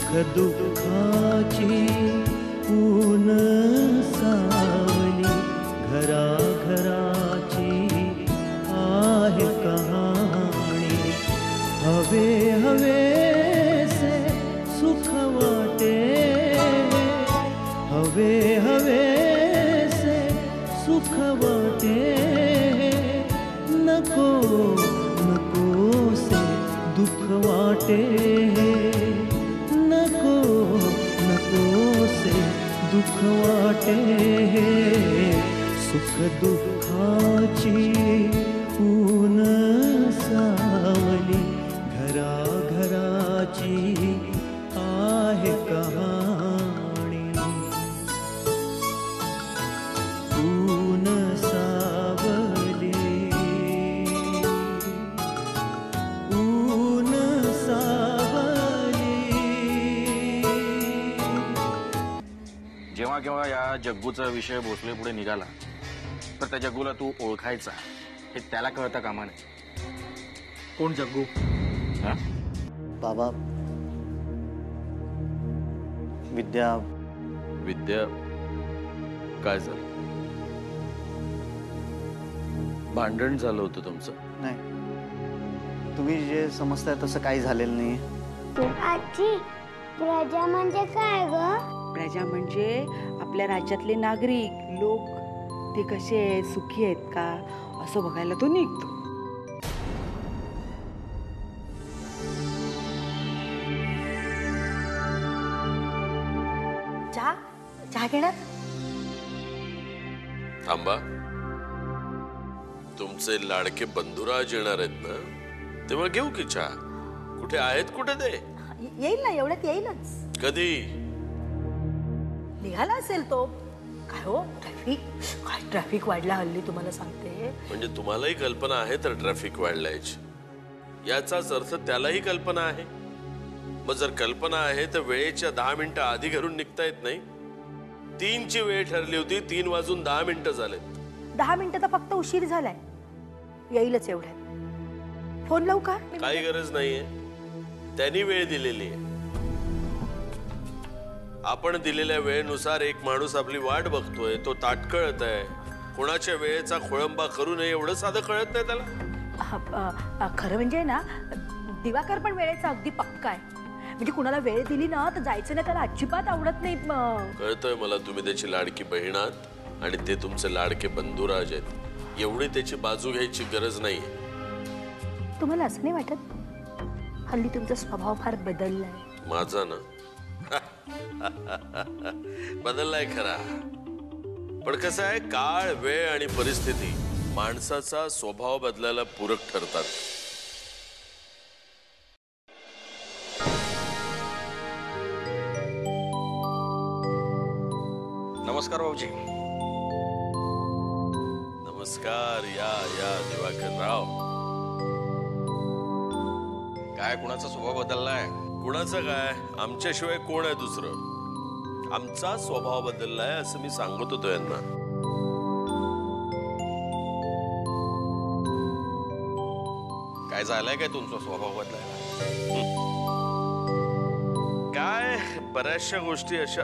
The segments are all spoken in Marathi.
सुख दुःखाची ऊन सावली घराघराची आहे कहाणी हवे हवे से सुख वाटे हवे हवे से सुख वाटे नको नको से दुख वाटे नको नको से दुख वाटे सुख दुःखाची ऊन सावली घराघराची आहे कहाणी ऊन सावली ऊन सावली. जेव्हा केव्हा या जग्गूचा विषय भोसले पुढे निघाला तर त्या जग्गूला तू ओळखायचा हे त्याला कळता कामा नये. कोण जग्गू? हा? बाबा विद्या विद्या काय झालं? भांडण झालं होतं तुमचं? नाही, तुम्ही जे समजताय तसं काही झालेलं नाही. आजी प्रजा म्हणजे काय ग? प्रजा म्हणजे आपल्या राज्यातले नागरिक लोक, ते कसे आहेत, सुखी आहेत का असं बघायला तो निघतो. चहा घेणार? थांबा, तुमचे लाडके बंधुराज येणार आहेत ना, तेव्हा घेऊ की चहा? कुठे आहेत कुठे ते? येईल ना, एवढ्यात येईलच. कधी निघाला असेल तो. काय हो, ट्रॅफिक, काय ट्रॅफिक वाढला हल्ली तुम्हाला सांगते. म्हणजे तुम्हालाही कल्पना आहे तर ट्रॅफिक वाढल्याची? याचाच अर्थ त्यालाही कल्पना आहे. मग जर कल्पना आहे तर वेळेच्या 10 मिनिटं आधी घरून निघता येत नाही? 3ची वेळ ठरली होती, 3 वाजून 10 मिनिटं झालेत. 10 मिनिटं तर फक्त उशीर झालाय, येईलच एवढ्यात. फोन लावू का? काही गरज नाहीये, त्यांनी वेळ दिलेली आहे. आपण दिलेल्या वेळेनुसार एक माणूस आपली वाट बघतोय, तो ताटकळत आहे. कोणाच्या वेळेचा खोळंबा करू नये एवढं साधं कळत नाही त्याला. खरं म्हणजे ना, दिवाकर पण वेळेचा अगदी पक्का आहे. म्हणजे कुणाला वेळ दिली ना तर जायचं नाही, त्याला अजिबात आवडत नाही. कळतंय मला, तुम्ही त्याची लाडकी बहीण आहात आणि ते तुमचे लाडके बंधुराज आहेत. एवढी त्याची बाजू घ्यायची गरज नाहीये. तुम्हाला असं नाही वाटत हल्ली तुमचा स्वभाव फार बदललाय? माझा ना बदललाय खरा, पण कसं आहे, काळ, वेळ आणि परिस्थिती माणसाचा स्वभाव बदलायला पूरक ठरतात. नमस्कार भाऊजी. नमस्कार. या या दिवाकर राव. काय कुणाचा स्वभाव बदललाय? कुणाचं काय, आमच्याशिवाय कोण आहे दुसरं? आमचा स्वभाव बदललाय असं मी सांगत होतो यांना. काय झालंय काय तुमचा स्वभाव बदलायला? काय बऱ्याचशा गोष्टी अशा.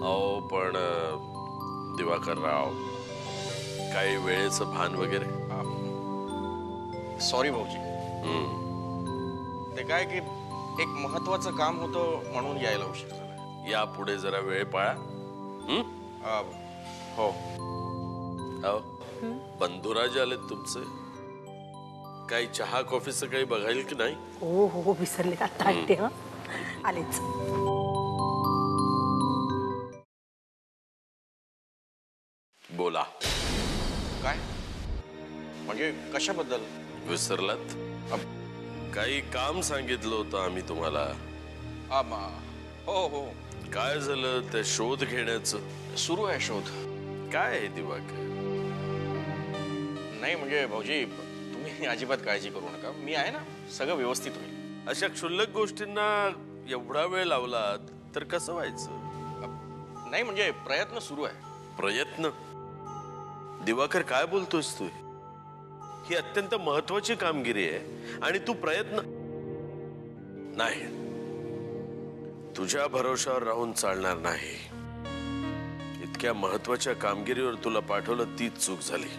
अहो पण दिवाकर राव, काही वेळेचं भान वगैरे? सॉरी भाऊजी. ते काय की एक महत्वाचं काम होतं म्हणून यायला उशीर झाला. या पुढे जरा वेळ पाळा. हो. बंधुराज आलेत तुमचे. काही चहा कॉफीचं काही बघायला की नाही? हो हो, विसरले आता आले. आलेच. बोला. काय म्हणजे कशाबद्दल? विसरलात? काही काम सांगितलं होतं आम्ही तुम्हाला. हो हो. काय झालं त्या शोध घेण्याचं? सुरू आहे शोध. काय आहे दिवाकर? नाही म्हणजे भाऊजी, तुम्ही अजिबात काळजी करू नका, मी आहे ना, सगळं व्यवस्थित होईल. अशा क्षुल्लक गोष्टींना एवढा वेळ लावलात तर कसं व्हायचं? नाही म्हणजे प्रयत्न सुरू आहे. प्रयत्न? दिवाकर काय बोलतोस तू? ही अत्यंत महत्वाची कामगिरी आहे आणि तू प्रयत्न? नाही, तुझ्या भरोशावर राहून चालणार नाही. इतक्या महत्वाच्या कामगिरीवर तुला पाठवलं तीच चूक झाली.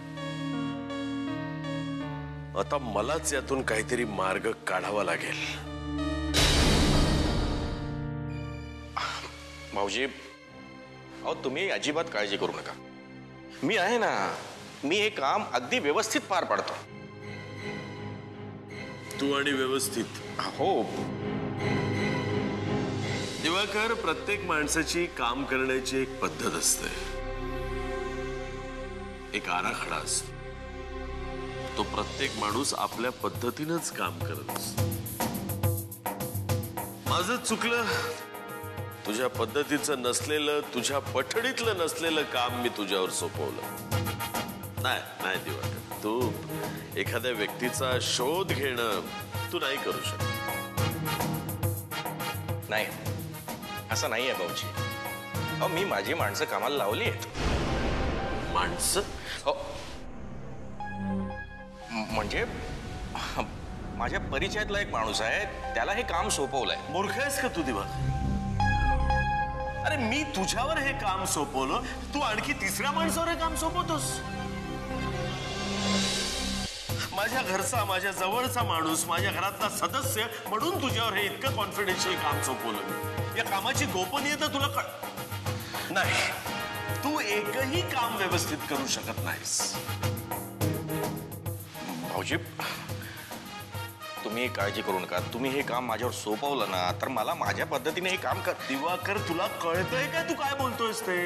आता मलाच यातून काहीतरी मार्ग काढावा लागेल. भाऊजी, अहो तुम्ही अजिबात काळजी करू नका. मी आहे ना, मी हे काम अगदी व्यवस्थित पार पाडतो. तू आणि व्यवस्थित. हो. दिवाकर, प्रत्येक माणसाची काम करण्याची एक पद्धत असते, एक आराखडा असतो. तो प्रत्येक माणूस आपल्या पद्धतीनंच काम करत असतो. माझं चुकलं. तुझ्या पद्धतीचं नसलेलं, तुझ्या पठडीतलं नसलेलं काम मी तुझ्यावर सोपवलं. नाही दिवाकर, तू एखाद्या व्यक्तीचा शोध घेणं तू नाही करू शकत. नाही, असं नाही आहे भाऊजी. अहो मी माझी माणसं कामाला लावली आहेत. माणसं? हो, म्हणजे माझ्या परिचयातला एक माणूस आहे, त्याला हे काम सोपवलंय. मूर्ख आहेस का तू दिवाकर? अरे मी तुझ्यावर हे काम सोपवलं, तू आणखी तिसऱ्या माणसावर हे काम सोपवतोस. माझ्या घरचा, माझ्या जवळचा माणूस, माझ्या घरातला सदस्य म्हणून तुझ्यावर हे इतकं कॉन्फिडेन्शियल काम सोपवलं मी. या कामाची गोपनीयता तुला नाही. तू एकही काम व्यवस्थित करू शकत नाहीस. भाऊजी, तुम्ही काळजी करू नका. तुम्ही हे काम माझ्यावर सोपवलं ना, तर मला माझ्या पद्धतीने हे काम कर. दिवाकर, तुला कळतंय का तू काय बोलतोयस ते?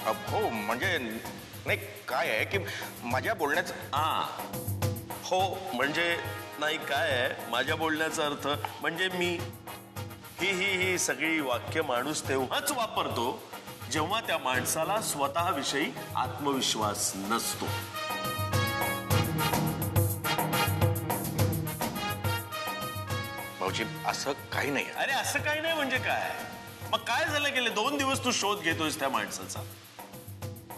हो, म्हणजे नाही, काय आहे की माझ्या बोलण्याचं हो म्हणजे नाही, काय आहे माझ्या बोलण्याचा अर्थ? म्हणजे मी ही सगळी वाक्य माणूस तेव्हाच वापरतो जेव्हा त्या माणसाला स्वतःविषयी आत्मविश्वास नसतो. भाऊजी, असं काही नाही. अरे असं काही नाही म्हणजे काय? मग काय झालं? गेले 2 दिवस तू शोध घेतोयस त्या माणसाचा.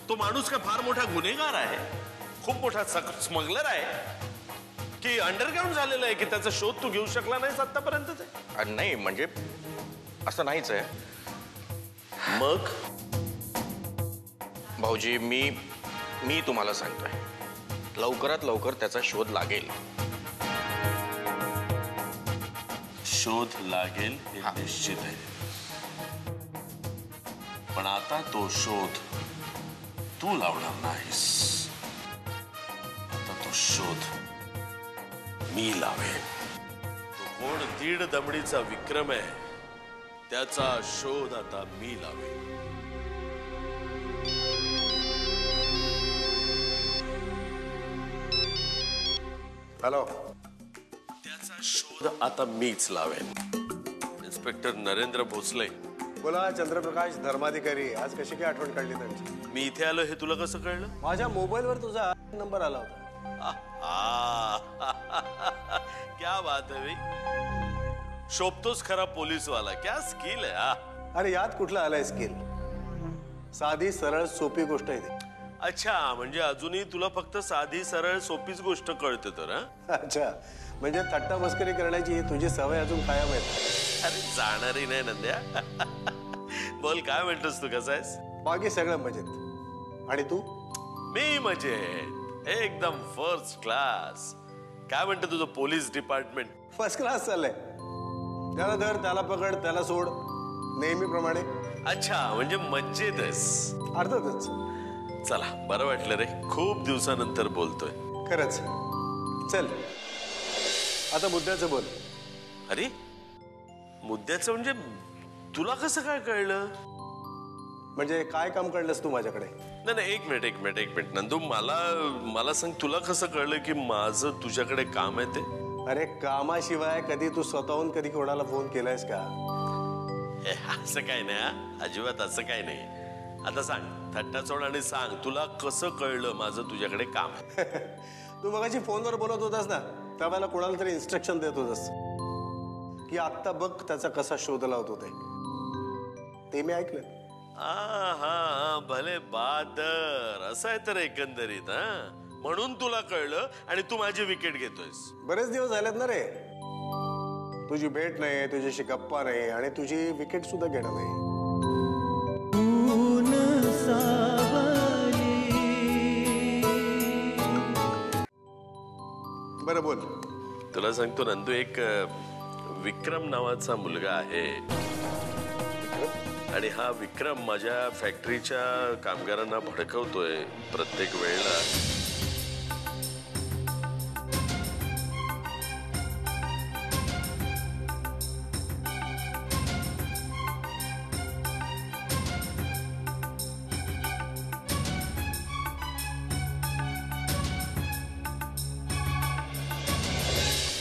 तो माणूस काय फार मोठा गुन्हेगार आहे, खूप मोठा स्मगलर आहे की अंडरग्राऊंड झालेला आहे की त्याचा शोध तू घेऊ शकला नाहीस आतापर्यंत? नाही, म्हणजे असं नाहीच आहे. मग भाऊजी, मी तुम्हाला सांगतोय, लवकरात लवकर त्याचा शोध लागेल. शोध लागेल हे निश्चित आहे, पण आता तो शोध तू लावणार नाहीस. आता तो शोध मी लावेन. तो कोण 1.5 दमडीचा विक्रम आहे, त्याचा शोध आता मी लावेन. हॅलो. त्याचा शोध आता मीच लावेन. इन्स्पेक्टर नरेंद्र भोसले. बोला चंद्रप्रकाश धर्माधिकारी. आज कशी काय आठवण काढली त्यांची? मी इथे आलो हे तुला कसं कळलं? माझ्या मोबाईलवर तुझा नंबर आला होता. क्या बात है भाई, शोभतोस खरा पोलीसवाला. क्या स्किल आहे. अरे यात कुठलं आलंय स्किल? साधी सरळ सोपी गोष्ट आहे ती. अच्छा, म्हणजे अजूनही तुला फक्त साधी सरळ सोपीच गोष्ट कळते तर? अच्छा, म्हणजे थट्टा मस्करी करण्याची तुझी सवय अजून कायम आहे. अरे जाणारी नाही नंद्या. बोल, काय म्हणतोस तू, कसा आहेस? बाकी सगळं मजेत. आणि तू? मी मजेत, एकदम फर्स्ट क्लास. काय म्हणतं तुझं पोलीस डिपार्टमेंट? फर्स्ट क्लास चाललंय. त्याला धर, त्याला पकड, त्याला सोड, नेहमीप्रमाणे. अच्छा, म्हणजे मज्जेत आहेस. अर्थातच. चला, बरं वाटलं रे, खूप दिवसानंतर बोलतोय. खरंच. चल आता मुद्द्याचं बोल. अरे मुद्द्याचं म्हणजे तुला कसं काय कळलं? म्हणजे काय काम कळलंस तू माझ्याकडे? नाही, एक मिनिट नंदू, मला सांग, तुला कसं कळलं की माझं तुझ्याकडे काम आहे ते? अरे कामाशिवाय कधी तू स्वतःहून कधी कोणाला फोन केलायस का? असं काय नाही, अजिबात असं काय नाही. आता सांग, थट्टा सोड आणि सांग, तुला कसं कळलं माझं तुझ्याकडे काम आहे? तू मगाशी फोनवर बोलत होतास ना, त्यावेळेला कोणाला तरी इन्स्ट्रक्शन देत होतास की आत्ता बघ त्याचा कसा शोध लावत होते. ते मी ऐकलं. हा, भले बादर. असं आहे तर एकंदरीत. म्हणून तुला कळलं आणि तू माझी विकेट घेतोयस. बरेच दिवस झालेत ना रे. तुझी भेट नाही, तुझ्याशी गप्पा नाही आणि तुझी विकेट सुद्धा घेणं नाही. ऊन सावली. बरं बोल. तुला सांगतो नंदू, एक विक्रम नावाचा मुलगा आहे आणि हा विक्रम माझ्या फॅक्टरीच्या कामगारांना भडकवतोय प्रत्येक वेळेला.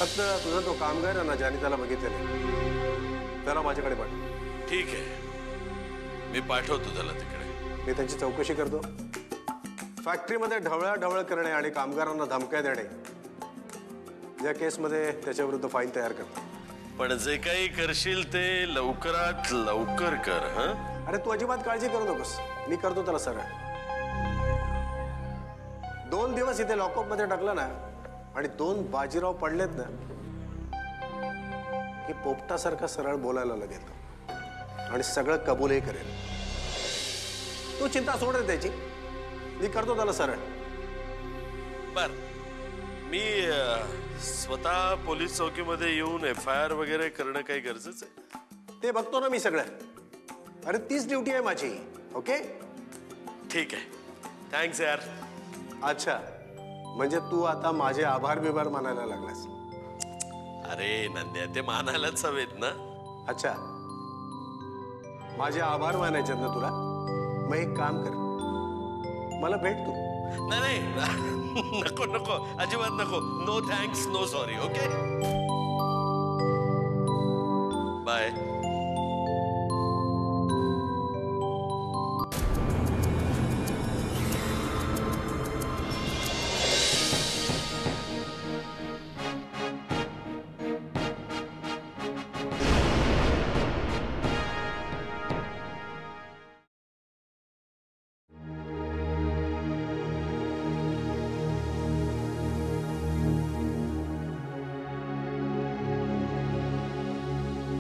फक्त तुझा तो कामगार आहे ना, ज्याने त्याला बघितलेलं, त्याला माझ्याकडे पाठव. ठीक आहे, मी पाठवतो त्याला तिकडे. मी त्यांची चौकशी करतो. फॅक्टरीमध्ये ढवळाढवळ करणे आणि कामगारांना धमक्या देणे या केसमध्ये त्याच्याविरुद्ध फाईल तयार करतो. पण जे काही करशील ते लवकरात लवकर कर. हं? अरे तू अजिबात काळजी करू नकोस, मी करतो त्याला सरळ. 2 दिवस इथे लॉकअप मध्ये टाकलं ना आणि 2 बाजीराव पडलेत ना की पोपटासारखा सरळ बोलायला लागेल आणि सगळं कबूलही करेल. तू चिंता सोड रे त्याची, मी करतो त्याला सरळ. बर, मी स्वतः पोलीस चौकीमध्ये येऊन FIR वगैरे करणं काही गरजेचं आहे? ते बघतो ना मी सगळं. अरे तीच ड्युटी आहे माझी. ओके, ठीक आहे, थँक्स यार. अच्छा, म्हणजे तू आता माझे आभार बिभार मानायला लागलास? अरे नंद्या, ते मानायलाच हवेत ना. अच्छा, माझे आभार मानायचे ना तुला? मग एक काम कर, मला भेट तू. नाही नाही, नको नको, अजिबात नको. No thanks, no sorry. Okay, bye.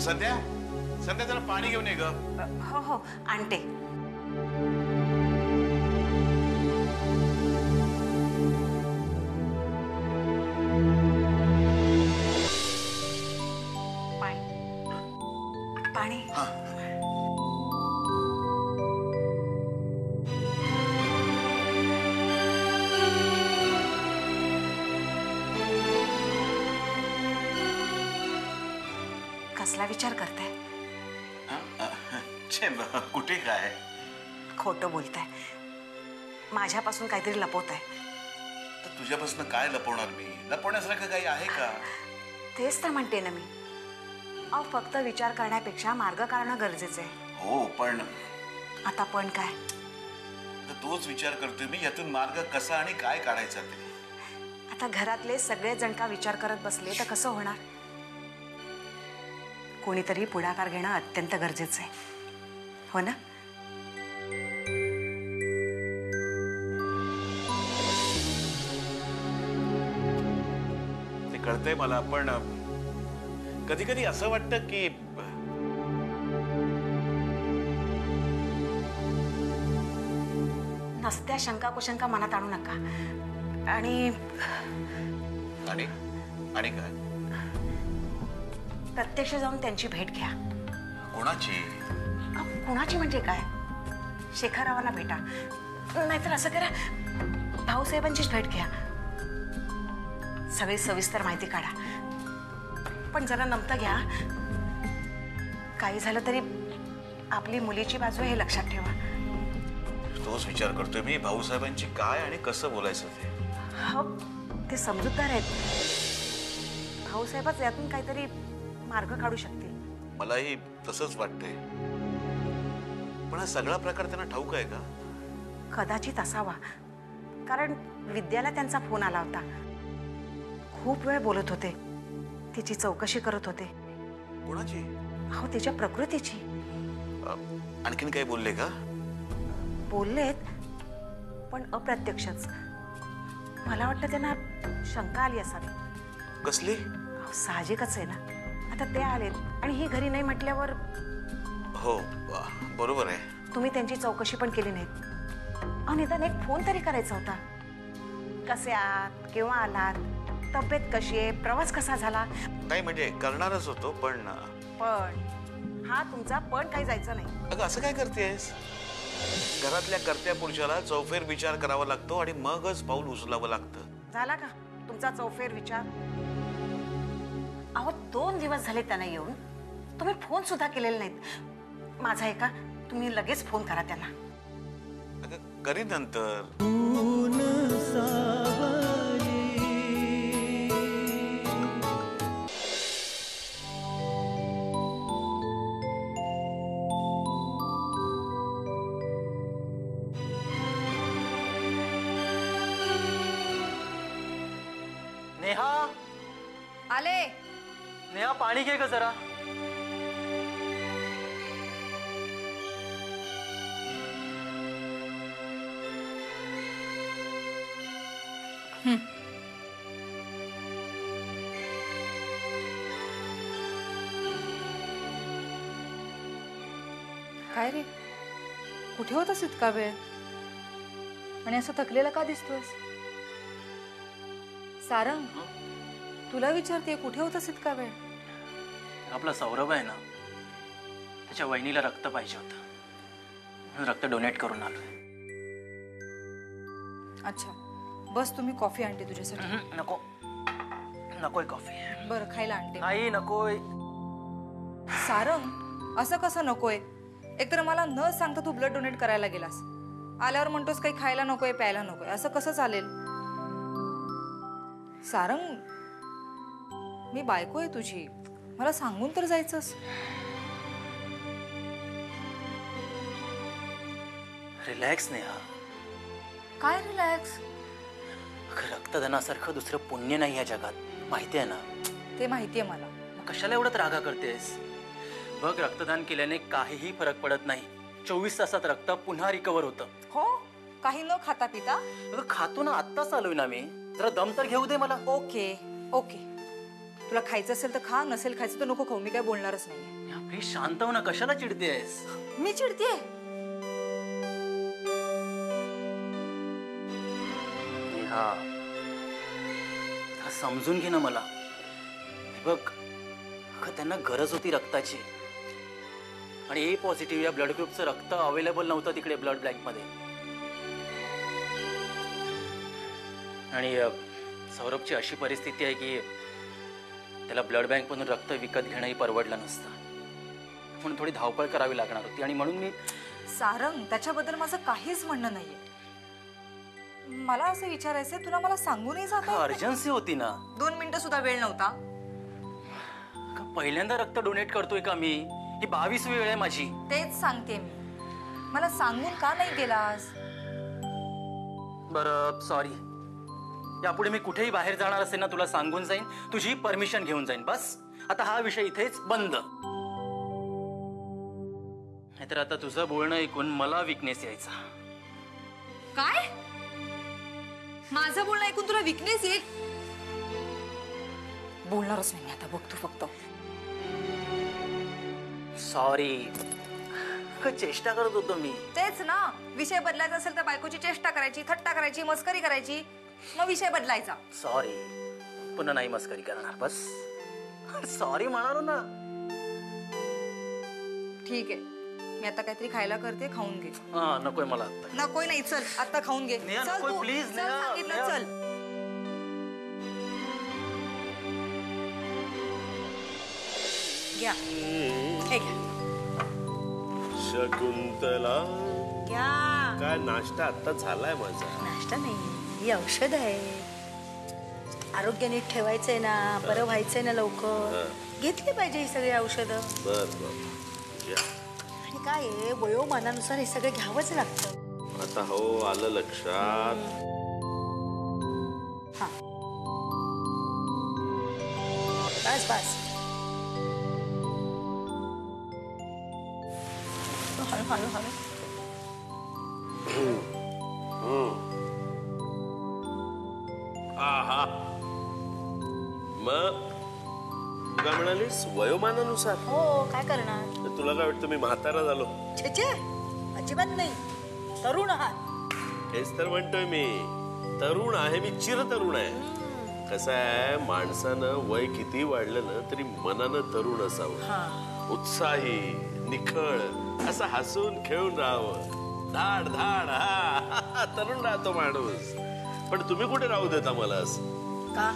Sandhya, Sandhya जरा पाणी घेऊन ये ग. हो हो, आणते. पाणी पाणी. कसला विचार करताय? कुठे काय? खोटं बोलताय, माझ्यापासून काहीतरी लपवताय. तर तुझ्यापासून काय लपवणार मी? लपवण्यासारखं काही आहे का? तेच तर म्हणते ना मी. अहो, फक्त विचार करण्यापेक्षा मार्ग काढणं गरजेचं आहे. हो, पण आता पण काय? तर तोच विचार करतोय मी, यातून मार्ग कसा आणि काय काढायचा ते. आता घरातले सगळेच जण का विचार करत बसले तर कसं होणार? कोणीतरी पुढाकार घेणं अत्यंत गरजेचं आहे, हो ना? ते कळतंय मला, पण कधी कधी असं वाटतं की नसत्या शंका कुशंका मनात आणू नका. आणि आणि आणि काय? प्रत्यक्ष जाऊन त्यांची भेट घ्या. कोणाची? कुणाची म्हणजे काय? शेखररावांना भेटा, नाहीतर असं करा, भाऊसाहेबांचीच भेट घ्या. सगळी सविस्तर माहिती काढा, पण जरा नमतं घ्या. काही झालं तरी आपली मुलीची बाजू हे लक्षात ठेवा. तोच विचार करतोय मी, भाऊसाहेबांची काय आणि कसं बोलायचं ते. हो, ते समजूतदार आहेत. भाऊसाहेबच यातून काहीतरी मार्ग काढू शकतील. मलाही तसंच वाटतंय, पण हा सगळा प्रकार त्यांना ठाऊक आहे का? कदाचित असावा, कारण विद्याला त्यांचा फोन आला होता. खूप वेळ बोलत होते, तिची चौकशी करत होते. कोणाची? हो, तिच्या प्रकृतीची. आणखीन काही बोलले का? बोललेत, पण अप्रत्यक्षच. मला वाटतं त्यांना शंका आली असावी. कसली? साहजिकच आहे ना, आता ते आलेत आणि ही घरी नाही म्हटल्यावर हो बरोबर आहे. तुम्ही त्यांची चौकशी पण केली नाहीत. निदान एक फोन तरी करायचा होता. कसे आहात, केव्हा आलात, तब्येत कशी आहे, प्रवास कसा झाला. नाही म्हणजे करणारच होतो पण हा तुमचा पण काही जायचं नाही. अगं असं काय करतेस? घरातल्या कर्त्या पुरुषाला चौफेर विचार करावा लागतो आणि मगच पाऊल उचलावं लागतं. झाला का तुमचा चौफेर विचार? अहो 2 दिवस झाले त्यांना येऊन, तुम्ही फोन सुद्धा केलेले नाहीत. माझा आहे का, तुम्ही लगेच फोन करा त्यांना. अगं करीन नंतर. ऊन सावली नेहा, आले. नेहा पाणी घे ग जरा. काय रे, कुठे होतास इतका वेळ आणि असं थकलेला का दिसतोयस? सारंग, तुला विचारते, कुठे होतास इतका वेळ? आपला सौरभ आहे ना, त्याच्या वहिनीला रक्त पाहिजे होतं, म्हणून रक्त डोनेट करून आलोय. अच्छा, बस तुम्ही कॉफी आणते तुझ्यासाठी. नको, नकोय कॉफी. बरं, खायला आणते. नाही नकोय. सारंग, असं कसं नकोय? एकतर मला न सांगता तू ब्लड डोनेट करायला गेलास, आल्यावर म्हणतोस काही खायला नकोय, प्यायला नकोय, असं कसं चालेल? सारंग, मी बायको आहे तुझी, मला सांगून तर जायचंस. रिलॅक्स नेहा. काय रिलॅक्स? रक्तदानासारखं दुसरं पुण्य नाही या जगात, माहिती आहे ना? ते माहितीये मला. मग कशाला एवढं रागा करतेस? बघ, रक्तदान केल्याने काहीही फरक पडत नाही. 24 तासात रक्त पुन्हा रिकवर होतं. हो, काही न खाता पिता? अगं खातो ना, आत्ताच आलोय ना मी. जरा दम तर घेऊ दे मला. ओके ओके, तुला खायचं असेल तर खा, नसेल खायचं तर नको खाऊ, मी काय बोलणारच नाही. प्लीज शांत हो ना, कशाला चिडतेस? मी चिडतेय? हा, समजून घे ना मला. बघ, त्यांना गरज होती रक्ताची, आणि ए पॉझिटिव्ह या ब्लड ग्रुपचं रक्त अवेलेबल नव्हतं तिकडे ब्लड बँकमध्ये. आणि सौरभची अशी परिस्थिती आहे की त्याला ब्लड बँकमधून रक्त विकत घेणंही परवडलं नसतं, म्हणून थोडी धावपळ करावी लागणार होती. आणि म्हणून मी सारंग, त्याच्याबद्दल माझं काहीच म्हणणं नाहीये. मला असं विचारायचंय, तुला मला सांगूनही जात? अर्जन्सी होती ना. 2 मिनिटं सुद्धा वेळ नव्हता? पहिल्यांदा रक्त डोनेट करतोय का मी? ही 22वी वेळ आहे माझी. तेच सांगते मी, मला सांगून का नाही गेलास? बरं, सॉरी. यापुढे मी कुठेही बाहेर जाणार असेल ना, तुला सांगून जाईन, तुझी परमिशन घेऊन जाईन. बस, आता हा विषय इथेच बंद. नाहीतर आता तुझं बोलणं ऐकून मला विकनेस यायचा. काय? माझं बोलणं ऐकून तुला विकनेस येईल? बोलणारच नाही आता, बघ तू फक्त. सॉरी, चेष्टा करत होतो मी. तेच ना, विषय बदलायचा असेल तर बायकोची चेष्टा करायची, थट्टा करायची, मस्करी करायची, मग विषय बदलायचा. सॉरी, पुन्हा नाही मस्करी करणार. बस सॉरी म्हणालो ना. ठीक आहे, मी आता काहीतरी खायला करते, खाऊन घे. हा, नकोय मला आता. नकोय नाही, चल आता खाऊन घे. नेहा, चल नकोय, तू, प्लीज, चल, नेहा, सांगितलं, नेहा. चल. घ्या, हे घ्या. शकुंतला, घ्या. काय नाश्ता आता झालाय माझा? नाश्ता नाही, ही औषध आहे. आरोग्य नीट ठेवायचंय ना, बरं व्हायचंय ना लवकर, घेतली पाहिजे ही सगळी औषधं. बर बर, या. आणि काय आहे, वयोमानानुसार हे सगळं घ्यावंच लागतं. आता हो, आलं लक्षात. हा, बस बस. हळू हळू हळू. आहा, मग काय म्हणालीस? वयोमानानुसार? हो, काय करणार? तर तुला काय वाटतं मी म्हातारा झालो? छे छे, अजिबात नाही, तरुण आहात. हेच तर म्हणतोय मी, तरुण आहे मी, चिरतरुण आहे. कसं आहे, माणसानं वय किती वाढलं ना तरी मनानं तरुण असावं, उत्साही, निखळ, असं हसून खेळून राहावं, धाड धाड, हा तरुण राहतो माणूस. पण तुम्ही कुठे राहू देता मला असं? का?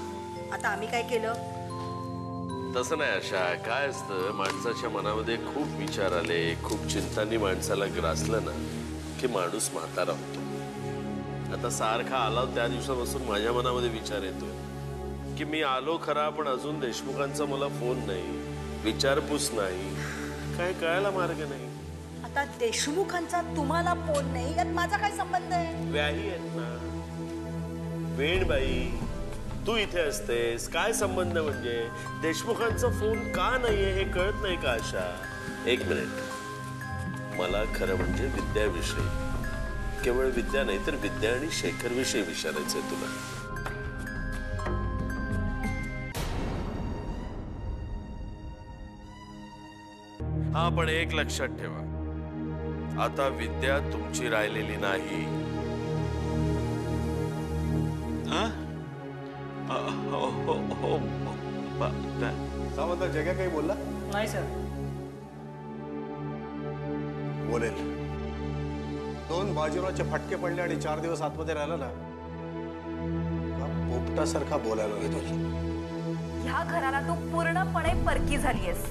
आता आम्ही काय केलं? तसं नाही आशा. काय असतं, माणसाच्या मनामध्ये खूप विचार आले, खूप चिंतांनी माणसाला ग्रासलं ना की माणूस म्हातारा होतो. आता सारखा आला त्या दिवसापासून माझ्या मनामध्ये विचार येतोय की मी आलो खरा, पण अजून देशमुखांचा मला फोन नाही, विचारपूस नाही, काय कळायला मार्ग नाही. आता देशमुखांचा तुम्हाला फोन नाही, यात माझा काय संबंध आहे? व्याही आहेत ना. वेणबाई, तू इथे असतेस, काय संबंध? म्हणजे देशमुखांचा फोन का नाहीये हे कळत नाही का आशा? एक मिनिट, मला खरं म्हणजे विद्याविषयी, केवळ विद्या नाही तर विद्या आणि शेखर विषयी विचारायचंय तुला. हा, पण एक लक्षात ठेवा, आता विद्या तुमची राहिलेली नाही. सावंत, जग्या काही बोलला? नाही सर. बोलेल. 2 बाजीरावचे फटके पडले आणि 4 दिवस आतमध्ये राहिला ना, का पोपटासारखा बोलायला लागतो. ह्या घराला तू पूर्णपणे परकी झालीयस.